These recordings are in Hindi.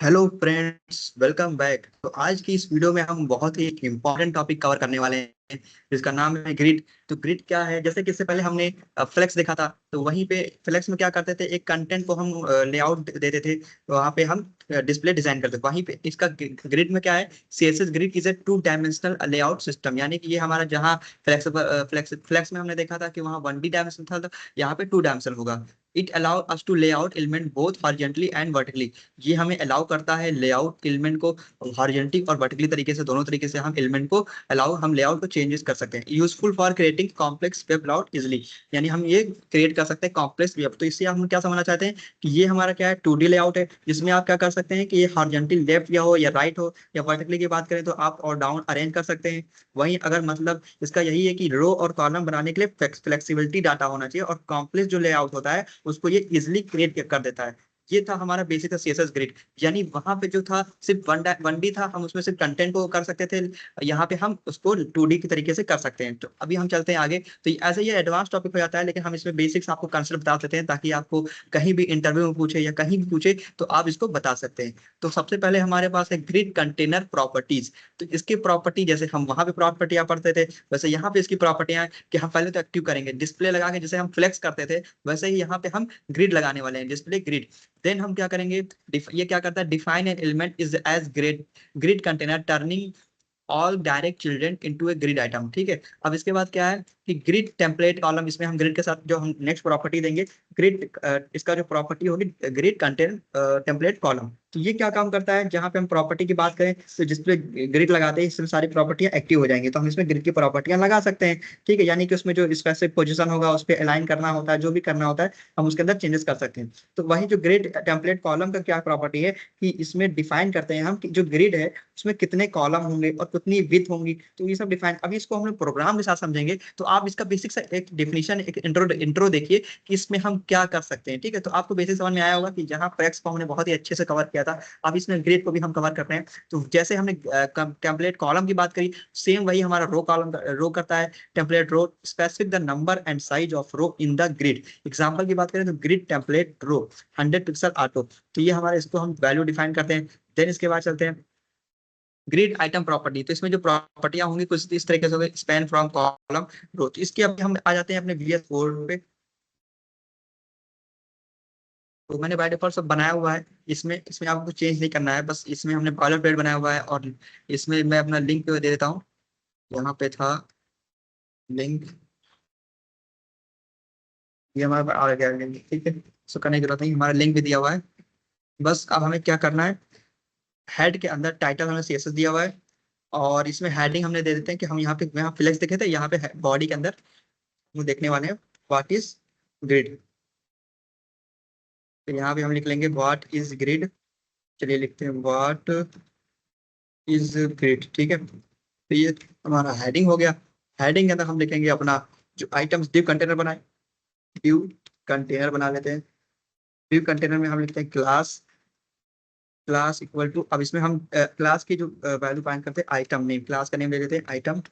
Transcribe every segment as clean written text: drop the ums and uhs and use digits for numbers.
Hello friends, welcome back. तो आज की इस वीडियो में हम बहुत ही इंपॉर्टेंट टॉपिक कवर करने वाले हैं जिसका नाम है ग्रिड। तो ग्रिड क्या है? जैसे कि इससे पहले हमने फ्लेक्स देखा था। तो वहीं पे फ्लेक्स में क्या करते थे, एक कंटेंट को हम लेआउट देते थे, तो वहाँ पे हम डिस्प्ले डिजाइन करते थे। वहीं पे इसका ग्रिड में क्या है, CSS grid is a two dimensional layout system. यानी कि ये हमारा जहाँ फ्लेक्स फ्लेक्स फ्लेक्स में हमने देखा था कि वहाँ 1D डायमेंशन था, तो यहाँ पे 2 डायमेंशन होगा। इट अलाउ अस टू ले out element both horizontally and vertically. ये हमें अलाउ करता है लेआउट एलिमेंट को हॉरिजॉन्टली और वर्टिकली तरीके से, दोनों तरीके से हम एलिमेंट को हम लेआउट को चेंजेस कर सकते हैं। Useful for creating complex web layout easily. यानी हम ये क्रिएट कर सकते हैं कॉम्प्लेक्स वेब। तो इससे हम क्या समझना चाहते हैं कि ये हमारा क्या है, 2D लेआउट है, जिसमें आप क्या कर सकते हैं कि ये हॉरिजॉन्टली लेफ्ट या हो या राइट हो या वर्टिकली की बात करें तो आप और डाउन अरेंज कर सकते हैं। वहीं अगर मतलब इसका यही है कि रो और कॉलम बनाने के लिए फ्लेक्सिबिलिटी डाटा होना चाहिए, और कॉम्प्लेक्स जो लेआउट होता है उसको ये इजिली क्रिएट कर देता है। ये था हमारा बेसिक सीएसएस ग्रिड। यानी वहां पे जो था सिर्फ वन डी था, हम उसमें सिर्फ कंटेंट को कर सकते थे। यहाँ पे हम उसको 2D के तरीके से कर सकते हैं। तो अभी हम चलते हैं आगे। तो ऐसे ये एडवांस टॉपिक हो जाता है, लेकिन हम इसमें बेसिक्स आपको कंसेप्ट बता देते हैं ताकि आपको कहीं भी इंटरव्यू में पूछे या कहीं भी पूछे तो आप इसको बता सकते हैं। तो सबसे पहले हमारे पास है ग्रिड कंटेनर प्रॉपर्टीज। तो इसकी प्रॉपर्टी, जैसे हम वहां पे प्रॉपर्टियां पढ़ते थे, वैसे यहाँ पे इसकी प्रॉपर्टियां कि हम पहले तो एक्टिव करेंगे डिस्प्ले लगा के, जैसे हम फ्लेक्स करते थे वैसे ही यहाँ पे हम ग्रिड लगाने वाले हैं, डिस्प्ले ग्रिड। देन हम क्या करेंगे, ये क्या करता है, define an element is as grid grid container turning all direct children into a grid item. ठीक है। अब इसके बाद क्या है कि ग्रिड टेम्पलेट कॉलम, इसमें हम ग्रिड के साथ जो हम नेक्स्ट प्रॉपर्टी देंगे, ग्रिड इसका जो प्रॉपर्टी होगी ग्रिड कंटेंट टेम्पलेट कॉलम। तो ये क्या काम करता है, जहां पे हम प्रॉपर्टी की बात करें तो जिसपे ग्रिड लगाते हैं इसमें सारी प्रॉपर्टियां एक्टिव हो जाएंगी, तो हम इसमें ग्रिड की प्रॉपर्टियां लगा सकते हैं। ठीक है। यानी कि उसमें जो स्पेसिफिक पोजीशन होगा उस पर अलाइन करना होता है, जो भी करना होता है हम उसके अंदर चेंजेस कर सकते हैं। तो वही जो ग्रिड टेम्पलेट कॉलम का क्या प्रॉपर्टी है कि इसमें डिफाइन करते हैं हम कि जो ग्रिड है उसमें कितने कॉलम होंगे और कितनी विड्थ होंगी। तो ये सब डिफाइन, अभी इसको हम लोग प्रोग्राम के साथ समझेंगे। तो आप इसका बेसिक सा एक डेफिनेशन, एक इंट्रो देखिए कि इसमें हम क्या कर सकते हैं। ठीक है। तो आपको बेसिक समझ में आया होगा कि जहाँ फ्लेक्स को हमने बहुत ही अच्छे से कवर किया था, अब इसमें ग्रिड को भी हम कवर कर रहे हैं। तो जैसे हमने टेम्पलेट कॉलम की बात करी, सेम वही हमारा रो कॉलम रो करता है। Template row specific the number and size of row in the grid. Example की बात करें तो grid template row 100 pixel auto. तो ये हमारे, इसको हम वैल्यू डिफाइन करते हैं। देन इसके बाद चलते हैं ग्रिड आइटम प्रॉपर्टी। तो इसमें जो प्रॉपर्टियां होंगी कुछ इस तरीके से होगी, स्पैन फ्रॉम कॉलम रो। तो इसके अब हम आ जाते हैं अपने VS कोड पे। तो मैंने बाय डिफॉल्ट सब बनाया हुआ है। इसमें इसमें आपको कुछ चेंज नहीं करना है, बस इसमें हमने बॉयलर प्लेट बनाया हुआ है। और इसमें मैं अपना लिंक दे देता हूँ। यहाँ पे था लिंक, ये हमारे पास आ गया लिंक। ठीक है। इसको करने की जरूरत नहीं, हमारा लिंक भी दिया हुआ है। बस अब हमें क्या करना है, हेड के अंदर टाइटल हमें CSS दिया हुआ है, और इसमें हेडिंग हमने दे देते हैं कि हम यहाँ पे, यहाँ फ्लेक्स देखे थे, यहाँ पे बॉडी के अंदर हम देखने वाले हैं व्हाट इज ग्रिड। तो यहाँ पे हम लिख लेंगे व्हाट इज ग्रिड। चलिए लिखते हैं व्हाट इज ग्रिड। ठीक है। तो ये हमारा हेडिंग हो गया। हेडिंग के अंदर हम लिखेंगे अपना जो आइटम्स, डिव कंटेनर बनाए, डिव कंटेनर बना लेते हैं। डिव कंटेनर में हम लिखते हैं क्लास, क्लास इक्वल टू, अब इसमें हम क्लास की जो वैल्यू फाइंड करते हैं आइटम नेम, क्लास का नेम ले लेते हैं आइटम।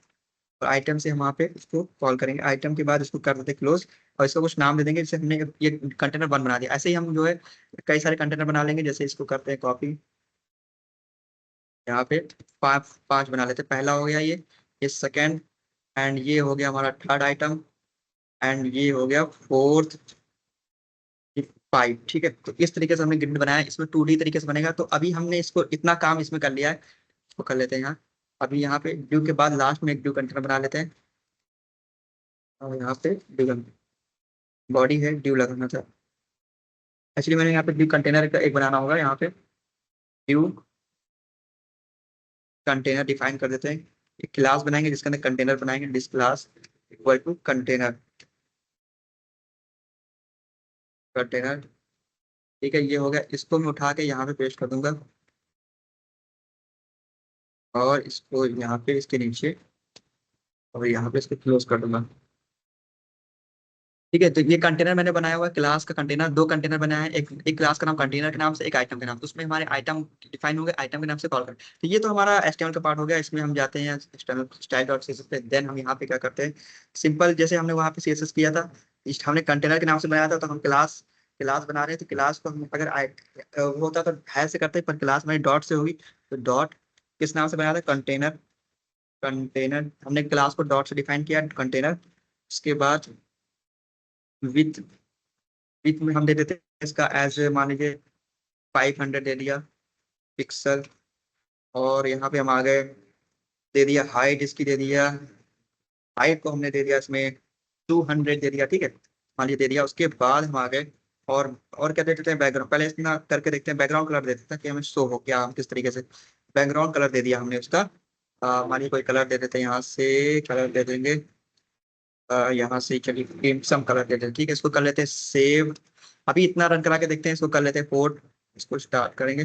और आइटम से हम वहाँ पे इसको कॉल करेंगे, आइटम के बाद इसको कर देते हैं क्लोज। और इसको कुछ नाम दे देंगे, जैसे हमने ये कंटेनर 1 बना दिया। ऐसे ही हम जो है कई सारे कंटेनर बना लेंगे। जैसे इसको करते हैं कॉपी, यहाँ पे पाँच पांच बना लेते हैं। पहला हो गया ये सेकंड, एंड ये हो गया हमारा थर्ड आइटम, एंड ये हो गया फोर्थ, 5। ठीक है। तो इस तरीके से हमने ग्रिड बनाया, इसमें 2D तरीके से बनेगा। तो अभी हमने इसको इतना काम इसमें कर लिया है, इसको कर लेते हैं यहाँ। अभी यहाँ पे ड्यू के बाद लास्ट में एक ड्यू कंटेनर बना लेते हैं, और यहाँ पे ड्यू बॉडी है, ड्यू लगाना था। एक्चुअली मैंने यहाँ पे ड्यू कंटेनर का एक बनाना होगा, यहाँ पे ड्यू कंटेनर डिफाइन कर देते हैं। एक क्लास बनाएंगे जिसके अंदर कंटेनर बनाएंगे, this class equal to container, container. ठीक है। ये हो गया, इसको मैं उठा के यहाँ पे पेस्ट कर दूंगा, और इसको यहाँ पे इसके नीचे, और यहाँ पे इसको क्लोज कर दूंगा। ठीक है। तो ये कंटेनर मैंने बनाया हुआ है, क्लास का कंटेनर, 2 कंटेनर बनाया है, एक क्लास का नाम कंटेनर के नाम से, एक आइटम के नाम। तो उसमें हमारे आइटम डिफाइन हो गए, आइटम के नाम से कॉल करें। तो ये तो हमारा HTML का पार्ट हो गया। इसमें हम जाते हैं एक्सटर्नल स्टाइल डॉट CSS पे। देन हम यहाँ पे क्या करते हैं, सिंपल जैसे हमने वहाँ पे CSS किया था, हमने कंटेनर के नाम से बनाया था, तो हम क्लास क्लास बना रहे हैं तो क्लास को हम अगर वो होता तो हैश से करते, पर क्लास हमारी डॉट से होगी। तो डॉट किस नाम से बनाया था, कंटेनर। कंटेनर हमने क्लास को डॉट से डिफाइन किया कंटेनर। उसके बाद विथ, विथ में हम दे देते हैं इसका एज मान लीजिए 500 दे दिया पिक्सल। और यहाँ पे हम आ गए, दे दिया हाइट, इसकी दे दिया, हाइट को हमने दे दिया इसमें 200 दे दिया, ठीक है, मान लीजिए दे दिया। उसके बाद हम आ गए और क्या दे देते हैं, बैकग्राउंड। पहले इतना करके देखते हैं, बैकग्राउंड कलर दे देते हैं कि हमें शो हो क्या हम किस तरीके से। बैकग्राउंड कलर दे दिया हमने उसका, मान लीजिए कोई कलर दे देते हैं, यहाँ से कलर दे देंगे, यहाँ से चलिए क्रिम्सन कलर दे देते हैं, ठीक है। इसको कर लेते हैं सेव। अभी इतना रन करा के देखते हैं, इसको कर लेते हैं पोर्ट, इसको स्टार्ट करेंगे।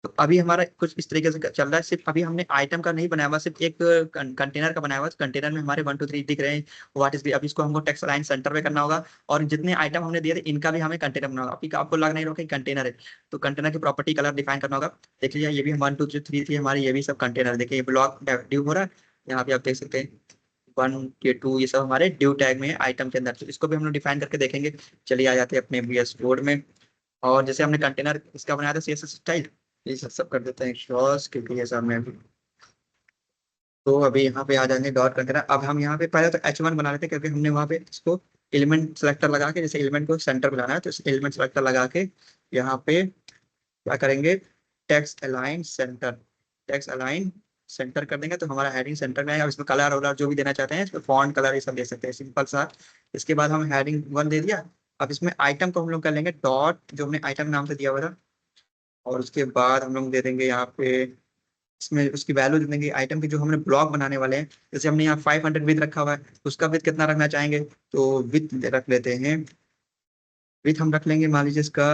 तो अभी हमारा कुछ इस तरीके से चल रहा है। सिर्फ अभी हमने आइटम का नहीं बनाया हुआ, सिर्फ एक कंटेनर का बनाया हुआ। कंटेनर में हमारे 1 2 3 दिख रहे हैं, व्हाट इज। अभी इसको हमको टेक्स्ट लाइन सेंटर पे करना होगा, और जितने आइटम हमने दिए थे इनका भी हमें कंटेनर बनाना होगा। अभी आपको लग नहीं रहा कि कंटेनर है, तो कंटेनर की प्रॉपर्टी कलर डिफाइन करना होगा। देख लीजिए ये भी हम 1 2 3 थी हमारी, ये भी सब कंटेनर। देखिए ये ब्लॉक ड्यू हो रहा है, यहाँ पे आप देख सकते हैं 1 ये 2 ये सब हमारे ड्यू टैग में है आइटम के अंदर। तो इसको भी हम लोग डिफाइन करके देखेंगे। चलिए आ जाते हैं अपने VS कोड में। और जैसे हमने कंटेनर इसका बनाया था CSS स्टाइल, ये सब कर देते हैं शॉर्ट्स, क्योंकि ये सब में भी। तो अभी यहाँ पे आ जाएंगे डॉट कंटेनर। अब हम यहाँ पे पहले तो H1 बना लेते हैं, क्योंकि हमने वहाँ पे इसको एलिमेंट सेलेक्टर लगा के, जैसे एलिमेंट को सेंटर पे लाना है तो इस एलिमेंट सेलेक्टर लगा के यहाँ पे क्या करेंगे, text align centre. Text align centre कर देंगे तो हमारा हेडिंग सेंटर में आएगा। अब इसमें कलर वलर जो भी देना चाहते हैं, इसमें फॉन्ट कलर ये सब दे सकते हैं, सिंपल सा। इसके बाद हम हेडिंग 1 दे दिया। अब इसमें आइटम को हम लोग कर लेंगे डॉट, जो हमने आइटम नाम से दिया हुआ था। और उसके बाद हम लोग दे देंगे यहाँ पे, इसमें उसकी वैल्यू दे देंगे आइटम की, जो हमने ब्लॉक बनाने वाले हैं। जैसे हमने यहाँ 500 विथ रखा हुआ है, तो उसका विथ कितना रखना चाहेंगे, तो विथ रख लेते हैं। विथ हम रख लेंगे मान लीजिए इसका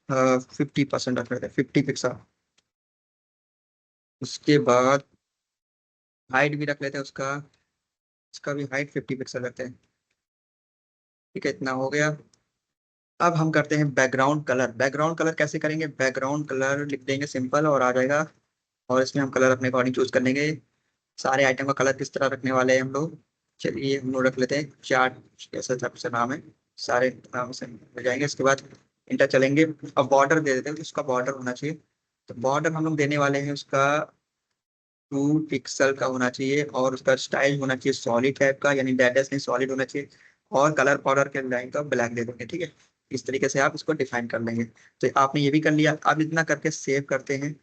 50% रख लेते हैं, 50 पिक्सल। उसके बाद हाइट भी रख लेते हैं उसका, इसका भी हाइट 50 पिक्सल रखते हैं, ठीक है, इतना हो गया। अब हम करते हैं बैकग्राउंड कलर। बैकग्राउंड कलर कैसे करेंगे, बैकग्राउंड कलर लिख देंगे सिंपल और आ जाएगा। और इसमें हम कलर अपने अकॉर्डिंग चूज कर लेंगे। सारे आइटम का कलर किस तरह रखने वाले हैं हम लोग, चलिए हम लोग रख लेते हैं चार्ट, ऐसा टाइप से नाम है, सारे नाम से मिल जाएंगे। इसके बाद इंटर चलेंगे। अब बॉर्डर दे देते हैं, तो उसका बॉर्डर होना चाहिए। तो बॉर्डर हम लोग देने वाले हैं उसका 2 पिक्सल का होना चाहिए, और उसका स्टाइल होना चाहिए सॉलिड टाइप का, यानी डेडनेस नहीं सॉलिड होना चाहिए। और कलर पाउडर के लाइन का ब्लैक दे देंगे, ठीक है। इस तरीके से आप इसको डिफाइन कर लेंगे। तो आपने ये भी कर लिया। अब इतना करके सेव करते हैं।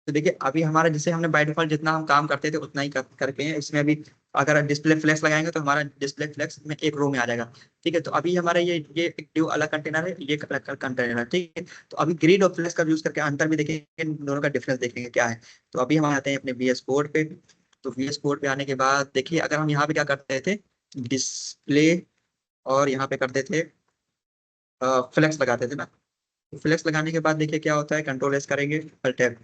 तो देखिए अभी हमारा, जैसे हमने बाय डिफॉल्ट जितना हम काम करते थे उतना ही करके हैं इसमें। अभी अगर डिस्प्ले फ्लेक्स लगाएंगे तो हमारा डिस्प्ले फ्लेक्स में एक रो में आ जाएगा, ठीक है। तो अभी हमारा ये एक ड्यू अलग कंटेनर है, ये अलग कंटेनर है, ठीक है। तो अभी ग्रिड और फ्लेक्स का यूज करके अंतर भी देखेंगे, इन दोनों का डिफरेंस देखेंगे क्या है। तो अभी हम आते हैं अपने VS कोड पे। तो VS कोड पे आने के बाद देखिए, अगर हम यहाँ पे क्या करते थे, डिस्प्ले, और यहाँ पे करते थे फ्लेक्स लगाते थे ना। फ्लेक्स लगाने के बाद देखिए क्या होता है, कंट्रोल एस करेंगे, टैब।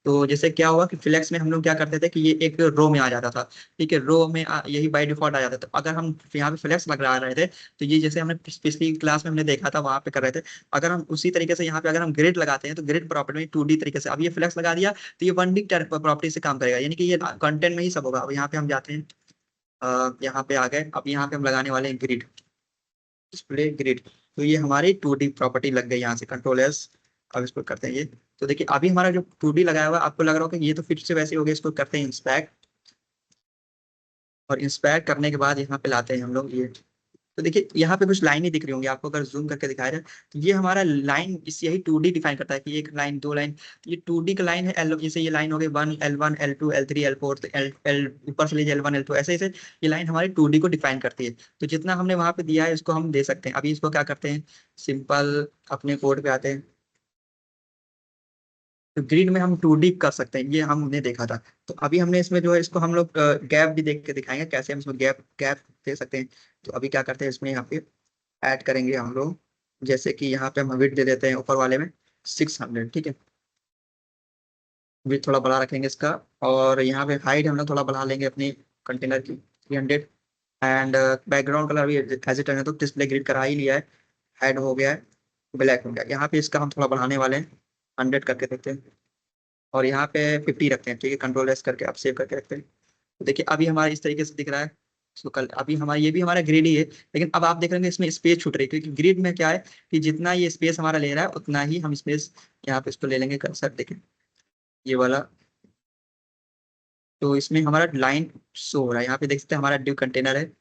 तो जैसे क्या हुआ कि फ्लेक्स में हम लोग क्या करते थे कि ये एक रो में आ जाता था, ठीक है। रो में यही बाय डिफॉल्ट आ जाता था। तो अगर हम यहाँ पे फ्लेक्स लगा रहे थे, तो ये जैसे हमने पिछली क्लास में हमने देखा था वहां पे कर रहे थे। अगर हम उसी तरीके से यहाँ पे अगर हम ग्रिड लगाते हैं, तो ग्रिड प्रॉपर्टी में 2D तरीके से, अब ये फ्लेक्स लगा दिया तो ये 1D प्रॉपर्टी से काम करेगा, यानी कि ये कंटेंट में ही सब होगा। अब यहाँ पे हम जाते हैं, यहाँ पे आ गए। अब यहाँ पे हम लगाने वाले हैं ग्रिड, डिस्प्ले ग्रिड। तो ये हमारी 2D प्रॉपर्टी लग गई यहाँ से, कंट्रोल एस। अब इसको करते हैं ये। तो देखिए अभी हमारा जो 2D लगाया हुआ है, आपको लग रहा होगा कि ये तो फिर से वैसे हो गया। इसको करते हैं इंस्पेक्ट, और इंस्पेक्ट करने के बाद यहाँ पे लाते हैं हम लोग ये। तो देखिए यहाँ पे कुछ लाइनें दिख रही होंगी आपको, अगर जूम करके दिखाया जाए तो ये हमारा लाइन, इस यही 2D डिफाइन करता है कि एक लाइन, 2 लाइन। ये 2D का लाइन है एल, जैसे ये लाइन हो गई 1 L1 L2 L3 L4, तो एल एल ऊपर से लीजिए L1 L2, ऐसे ऐसे ये लाइन हमारी 2D को डिफाइन करती है। तो जितना हमने वहां पे दिया है इसको हम दे सकते हैं। अभी इसको क्या करते हैं, सिंपल अपने कोड पे आते हैं। तो ग्रिड में हम 2D कर सकते हैं, ये हमने देखा था। तो अभी हमने इसमें जो है, इसको हम लोग गैप भी देख के दिखाएंगे कैसे हम इसमें गैप गैप दे सकते हैं। तो अभी क्या करते हैं, इसमें यहाँ पे ऐड करेंगे हम लोग। जैसे कि यहाँ पे हम विड्थ दे देते हैं ऊपर वाले में 600, ठीक है। विड्थ थोड़ा बड़ा रखेंगे इसका। और यहाँ पे हाइट हम लोग थोड़ा बढ़ा लेंगे अपनी कंटेनर की 300। एंड बैकग्राउंड कलर भी एज इट है, तो डिस्प्ले ग्रिड करा ही लिया है, हेड हो गया है, ब्लैक हो गया। यहाँ पे इसका हम थोड़ा बढ़ाने वाले हैं, 100 करके देखते हैं। और यहाँ पे 50 रखते हैं, ठीक है। कंट्रोल एस करके आप सेव करके रखते हैं। तो देखिए अभी हमारा इस तरीके से दिख रहा है। इसको कल अभी हमारा ये भी हमारा ग्रिड ही है, लेकिन अब आप देख रहे हैं इसमें स्पेस छूट रही है, क्योंकि ग्रिड में क्या है कि जितना ये स्पेस हमारा ले रहा है उतना ही हम स्पेस यहाँ पे इसको ले लेंगे। कर्सर देखें ये वाला, तो इसमें हमारा लाइन शो हो रहा है। यहाँ पे देख सकते हैं हमारा ड्यू कंटेनर है,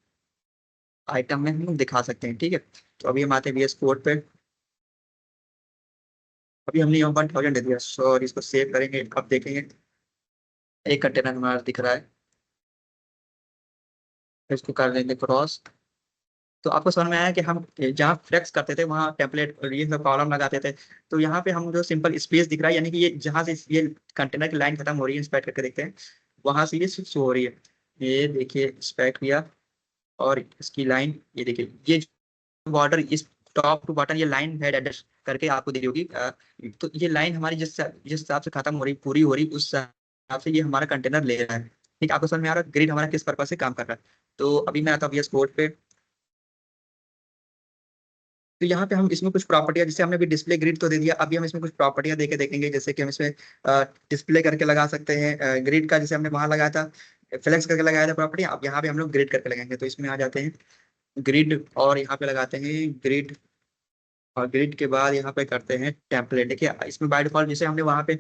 आइटम में हम लोग दिखा सकते हैं। ठीक है, तो अभी हम आते हैं VS कोड पे। अभी हमने यहाँ 1000 दे दिया, और इसको सेव करेंगे। अब देखेंगे एक कंटेनर हमारा दिख रहा है, तो इसको कर देंगे क्रॉस। तो आपको समझ में आया कि हम जहाँ फ्लेक्स करते थे वहाँ टेम्पलेट और ये सब कॉलम लगाते थे, तो यहाँ पे हम जो सिंपल स्पेस दिख रहा है, यानी कि ये जहाँ से ये कंटेनर की लाइन खत्म हो रही है, इंस्पेक्ट करके देखते हैं, वहां से ये शो हो रही है। ये देखिए इंस्पेक्ट किया, और इसकी लाइन ये देखिए, ये बॉर्डर इस टॉप टू बॉटम ये लाइन हेड एडजस्ट करके आपको दी होगी। तो ये लाइन हमारी जिस जिस हिसाब से खत्म हो रही पूरी हो रही, उस हिसाब से ये हमारा कंटेनर ले रहा है। ठीक, आपको समझ में आ रहा है ग्रिड हमारा किस पर्पज से काम कर रहा है। तो अभी मैं आता हूँ VS कोड पे। तो यहाँ पे हम इसमें कुछ प्रॉपर्टियां, जैसे हमने भी डिस्प्ले ग्रिड तो दे दिया, अभी हम इसमें कुछ प्रॉपर्टियां देके देखेंगे। जैसे कि हम इसमें डिस्प्ले करके लगा सकते हैं ग्रिड का, जैसे हमने वहां लगाया था फ्लेक्स करके लगाया था प्रॉपर्टी, अब यहाँ पे हम लोग ग्रिड करके लगाएंगे। तो इसमें आ जाते हैं ग्रिड, और यहाँ पे लगाते हैं ग्रिड, और ग्रिड के बाद यहाँ पे करते हैं टेम्पलेट। देखिए इसमें बाय डिफॉल्ट जैसे हमने वहाँ पे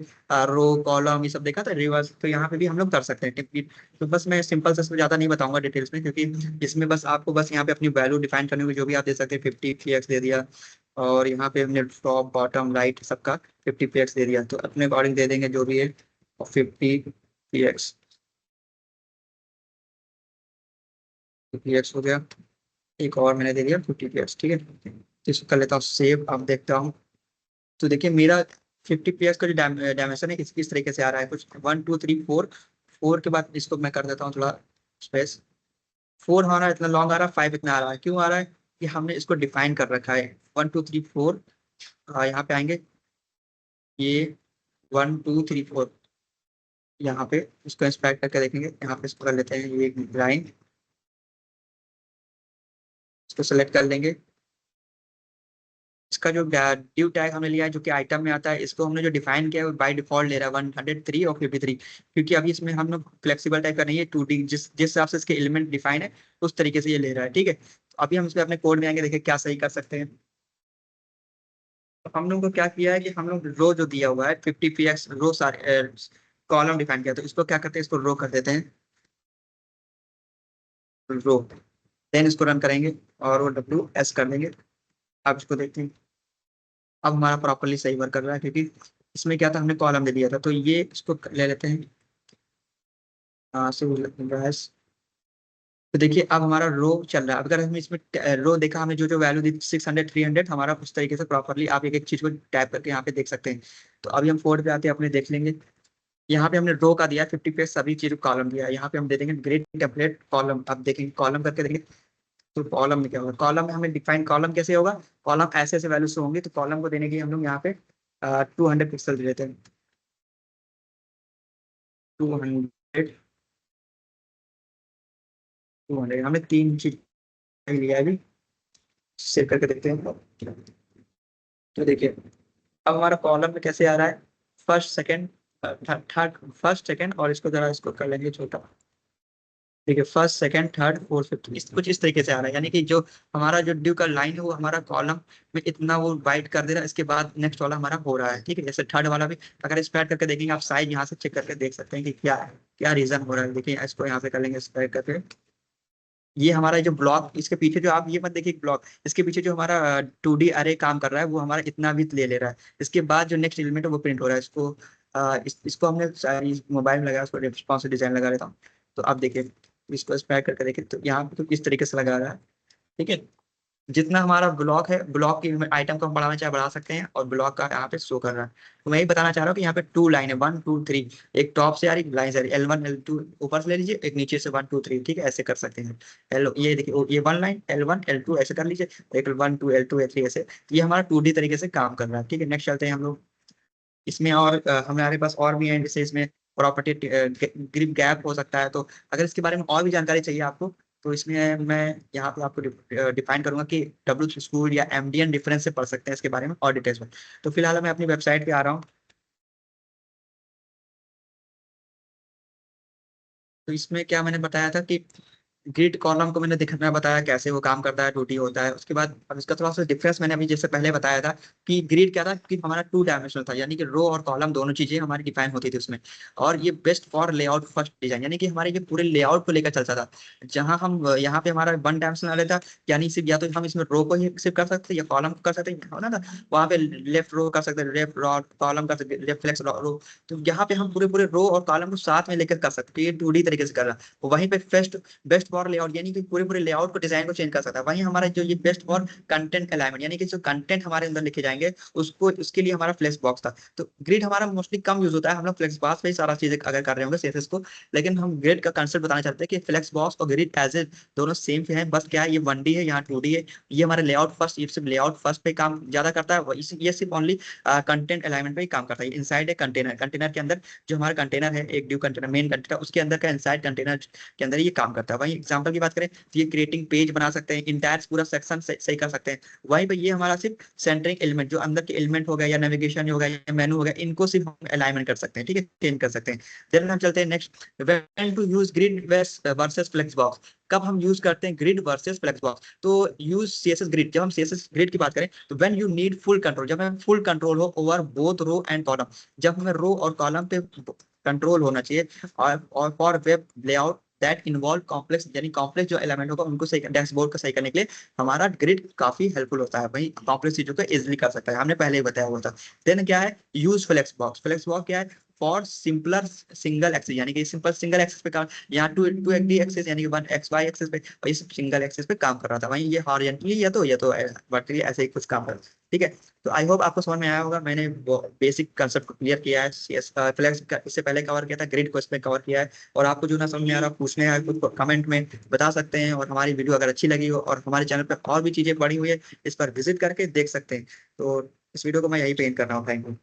रो कॉलम ये सब देखा था रिवर्स, तो यहाँ पे भी हम लोग कर सकते हैं टेम्पलेट। तो बस मैं सिंपल से इसमें ज्यादा नहीं बताऊंगा डिटेल्स में, क्योंकि इसमें बस आपको बस यहाँ पे अपनी वैल्यू डिफाइन करनी होगी, जो भी आप दे सकते हैं। 50 px दे दिया, और यहाँ पे हमने टॉप बॉटम राइट सबका 50 px दे दिया, तो अपने अकॉर्डिंग दे देंगे जो भी है। 50 px, 50 px हो गया। एक और मैंने दे दिया 50 px, ठीक है। तो इसको कर लेता हूँ सेव, अब देखता हूँ। तो देखिए मेरा 50 px का जो डायमेंशन है इस तरीके से आ रहा है, कुछ 1 2 3 4। 4 के बाद इसको मैं कर देता हूँ थोड़ा स्पेस। 4 हमारा इतना लॉन्ग आ रहा है, 5 इतना आ रहा है, क्यों आ रहा है कि हमने इसको डिफाइन कर रखा है। 1 2 3 4, यहाँ पे आएंगे, ये 1 2 3 4, यहाँ पे इसको इंस्पेक्ट करके देखेंगे। यहाँ पे इसको कर लेते हैं ये लाइन, इसको सेलेक्ट कर लेंगे। इसका जो ड्यू टैग हमने लिया है जो कि आइटम में आता है, इसको हमने जो डिफाइन किया है वो बाय डिफॉल्ट ले रहा है 103 और 53, क्योंकि अभी इसमें हम लोग फ्लेक्सिबल टाइप का नहीं है, 2D जिस जिस हिसाब से इसके एलिमेंट डिफाइन है उस तरीके से ये ले रहा है। ठीक है, तो अभी हम इसमें अपने कोड में आएंगे, देखें क्या सही कर सकते हैं। तो हम लोग को क्या किया है कि हम लोग रो जो दिया हुआ है 50 px रो सारे कॉलम डिफाइन किया, तो इसको क्या करते हैं, इसको रो कर देते हैं रो। देन इसको रन करेंगे और वो WS कर देंगे। अब इसको देखते हैं, अब हमारा प्रॉपरली सही वर्क कर रहा है, क्योंकि इसमें क्या था हमने कॉलम दे दिया था। तो ये इसको ले लेते हैं, से तो देखिए अब हमारा रो चल रहा है। अगर हम इसमें रो देखा, हमें जो जो वैल्यू दी 600 300, हमारा उस तरीके से प्रॉपरली आप एक एक चीज को टाइप करके यहाँ पे देख सकते हैं। तो अभी हम कोड पे आते हैं, अपने देख लेंगे। यहाँ पे हमने रो का दिया 50 पे, सभी चीज को कॉलम दिया है। यहाँ पे हम दे देंगे ग्रेड टेम्पलेट कॉलम। अब देखेंगे कॉलम करके देखेंगे, तो कॉलम में क्या होगा, कॉलम में हमें डिफाइन कॉलम कैसे होगा, कॉलम ऐसे ऐसे वैल्यू से होंगे। तो कॉलम को देने के लिए हम लोग यहाँ पे 200 पिक्सल दे देते हैं। 200, 200 हमने तीन चीज लिया है अभी। सेव करके देखते हैं। तो देखिए अब हमारा कॉलम में कैसे आ रहा है, first second third, first second, और इसको जरा इसको कर लेंगे छोटा। देखिए first second third fourth fifth, कुछ इस तरीके से आ रहा है, यानी कि जो हमारा जो ड्यू का लाइन है वो हमारा कॉलम में इतना वो बाइट कर दे रहा है। इसके बाद नेक्स्ट वाला हमारा हो रहा है। ठीक है, जैसे थर्ड वाला भी अगर स्प्रेड करके देखेंगे, आप साइज यहाँ से चेक करके देख सकते हैं कि क्या क्या रीजन हो रहा है। देखिए इसको यहाँ से कर लेंगे स्प्रेड करके, ये हमारा जो ब्लॉक इसके पीछे जो, आप ये मत देखिए ब्लॉक, इसके पीछे जो हमारा 2D अरे काम कर रहा है वो हमारा इतना विड्थ ले ले रहा है। इसके बाद जो नेक्स्ट एलिमेंट है वो प्रिंट हो रहा है। इसको इसको हमने मोबाइल में लगाया, उसको रिस्पॉन्सिव डिजाइन लगा लेता हूँ। तो आप देखिए इसको स्प्रेड करके देखिए, तो यहाँ पे तो इस तरीके से लगा रहा है। ठीक है, जितना हमारा ब्लॉक है, ब्लॉक की आइटम को हम बढ़ाना चाहे बढ़ा सकते हैं, और ब्लॉक का यहाँ पे शो कर रहा है। तो मैं यही बताना चाह रहा हूँ कि यहाँ पे 2 लाइन है, 1 2 3, एक टॉप से आ रही लाइन से आ रही, L1 L2 ऊपर से ले लीजिए, एक नीचे से 1 2 3। ठीक है, ऐसे कर सकते हैं। एल ये देखिए ये 1 लाइन L1 L2 ऐसे कर लीजिए, एक 1 2 L2 L3 ऐसे। ये हमारा 2D तरीके से काम कर रहा है। ठीक है, नेक्स्ट चलते हैं हम लोग इसमें, और हमारे पास और भी है, जैसे इसमें प्रॉपर्टी ग्रिप गैप हो सकता है। तो अगर इसके बारे में और भी जानकारी चाहिए आपको, तो इसमें मैं यहाँ पे आपको डिफाइन करूंगा कि W स्कूल या MDN डिफरेंस से पढ़ सकते हैं इसके बारे में और डिटेल्स में। तो फिलहाल मैं अपनी वेबसाइट पे आ रहा हूँ। तो इसमें क्या मैंने बताया था कि ग्रिड कॉलम को मैंने दिखना बताया कैसे वो काम करता है, टूटी होता है। उसके बाद अब इसका थोड़ा सा डिफरेंस मैंने अभी जैसे पहले बताया था कि ग्रिड क्या था कि हमारा टू डायमेंशनल था, यानी कि रो और कॉलम दोनों चीजें हमारी डिफाइन होती थी उसमें। और ये best for layout first design, यानी कि हमारे ये पूरे लेआउट को लेकर चलता था। जहां हम यहाँ पे हमारा वन डायमेंशनल वाले था, यानी सिर्फ या तो हम इसमें रो को ही सिर्फ कर सकते या कॉलम को कर सकते हो ना था। वहां पे लेफ्ट रो कर सकते, लेफ्ट रो कॉलम कर सकते, लेफ्ट फ्लेक्स रो। तो यहाँ पे हम पूरे पूरे रो और कॉलम को साथ में लेकर कर सकते हैं, ये 2D तरीके से कर रहा है। वहीं पे बेस्ट फॉर लेआउट, यानी कि पूरे पूरे लेआउट को डिजाइन को चेंज कर सकता है। वहीं हमारा जो ये बेस्ट फॉर कंटेंट अलाइनमेंट, यानी कि जो कंटेंट हमारे अंदर लिखे जाएंगे उसको, उसके लिए हमारा फ्लेक्स बॉक्स था। तो ग्रिड हमारा मोस्टली कम यूज होता है, हम लोग फ्लेक्स बॉक्स पे ही सारा चीजें अगर कर रहे होंगे सीएसएस को। लेकिन हम ग्रिड का कंसेप्ट बताना चाहते हैं कि फ्लेक्स बॉक्स और ग्रिड एज ए दोनों सेम है, बस क्या है ये 1D है, यहाँ 2D है। ये हमारे लेआउट फर्स्ट, ये सिर्फ लेआउट फर्स्ट पे काम ज्यादा करता है। ये सिर्फ ओनली कंटेंट अलाइनमेंट पे ही काम करता है। इनसाइड है कंटेनर, कंटेनर के अंदर जो हमारा कंटेनर है, एक ड्यू कंटेनर मेन कंटेनर, उसके अंदर का इनसाइड कंटेनर के अंदर ये काम करता है। वहीं एग्जांपल की बात करें तो ये क्रिएटिंग पेज बना सकते हैं, इंटायर पूरा सेक्शन सही कर सकते हैं। वहीं पे ये हमारा सिर्फ सेंटरिंग एलिमेंट, जो अंदर के एलिमेंट हो गया या नेविगेशन हो गया या मेनू हो गया, इनको सिर्फ हम अलाइनमेंट कर सकते हैं, ठीक है, चेंज कर सकते हैं। देन हम चलते हैं next, when to use grid versus flexbox. कब हम यूज करते हैं ग्रिड वर्सेस फ्लेक्स बॉक्स? तो यूज सीएसएस ग्रिड, जब हम सीएसएस ग्रिड की बात करें तो when you need full control, जब हमें फुल कंट्रोल हो over both row and column, जब हमें रो और कॉलम पे कंट्रोल होना चाहिए। और for web layout that involve complex, यानी कॉम्प्लेक्स जो एलिमेंट होगा उनको सही, डैशबोर्ड को सही करने के लिए हमारा ग्रिड काफी हेल्पफुल होता है। वही कॉम्प्लेक्स चीजों को इजिली कर सकता है, हमने पहले ही बताया हुआ था। देन क्या है, use flexbox. Flexbox क्या है, फॉर सिंपलर सिंगल एक्सिस, यानी कि सिंपल सिंगल एक्सिस पे काम, यहाँ टू डी एक्सिस यानी कि वन एक्स वाई एक्सिस पे, और इस सिंगल एक्सिस पे काम कर रहा था। वहीं ये हॉरिजॉन्टली या तो वर्टिकली ऐसे ही कुछ काम कर रहा है, ठीक है। तो आई होप आपको समझ में आया होगा, मैंने बेसिक कंसेप्ट को क्लियर किया है। फ्लेक्स इससे पहले कवर किया था, ग्रिड को इसमें कवर किया है। और आपको जो ना समझ में आ रहा पूछने है कुछ कमेंट में बता सकते हैं। और हमारी वीडियो अगर अच्छी लगी हो और हमारे चैनल पर और भी चीजें पड़ी हुई है, इस पर विजिट करके देख सकते हैं। तो इस वीडियो को मैं यही पे एंड कर रहा हूँ, थैंक यू।